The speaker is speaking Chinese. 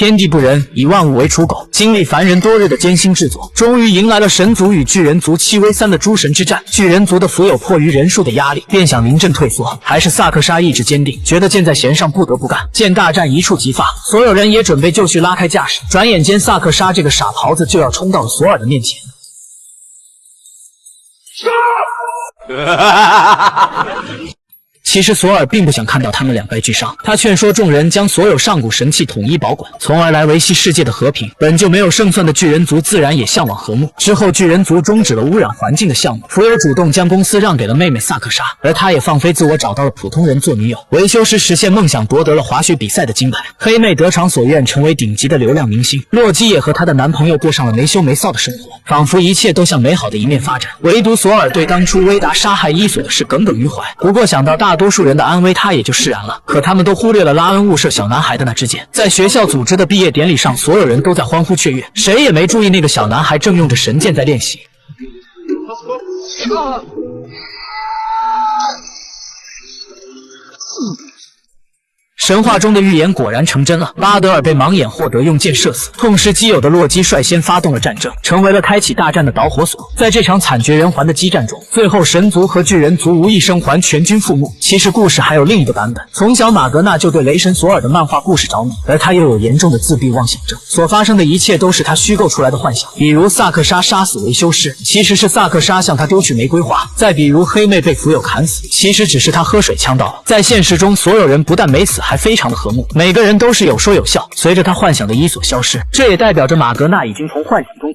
天地不仁，以万物为刍狗。经历凡人多日的艰辛制作，终于迎来了神族与巨人族7v3的诸神之战。巨人族的浮友迫于人数的压力，便想临阵退缩，还是萨克沙意志坚定，觉得箭在弦上不得不干。见大战一触即发，所有人也准备就绪拉开架势。转眼间，萨克沙这个傻狍子就要冲到了索尔的面前。其实索尔并不想看到他们两败俱伤，他劝说众人将所有上古神器统一保管，从而来维系世界的和平。本就没有胜算的巨人族自然也向往和睦。之后巨人族终止了污染环境的项目，浮游主动将公司让给了妹妹萨克莎，而他也放飞自我找到了普通人做女友。维修师实现梦想，夺得了滑雪比赛的金牌。黑妹得偿所愿，成为顶级的流量明星。洛基也和她的男朋友过上了没羞没臊的生活，仿佛一切都向美好的一面发展。唯独索尔对当初威达杀害伊索的事耿耿于怀，不过想到大多数人的安危，他也就释然了。可他们都忽略了拉恩误射小男孩的那支箭。在学校组织的毕业典礼上，所有人都在欢呼雀跃，谁也没注意那个小男孩正用着神剑在练习。神话中的预言果然成真了，巴德尔被盲眼霍德用箭射死，痛失基友的洛基率先发动了战争，成为了开启大战的导火索。在这场惨绝人寰的激战中，最后神族和巨人族无一生还，全军覆没。其实故事还有另一个版本，从小马格纳就对雷神索尔的漫画故事着迷，而他又有严重的自闭妄想症，所发生的一切都是他虚构出来的幻想。比如萨克莎杀死维修师，其实是萨克莎向他丢去玫瑰花；再比如黑妹被浮友砍死，其实只是他喝水呛到了。在现实中，所有人不但没死，还非常的和睦，每个人都是有说有笑。随着他幻想的伊索消失，这也代表着马格纳已经从幻想中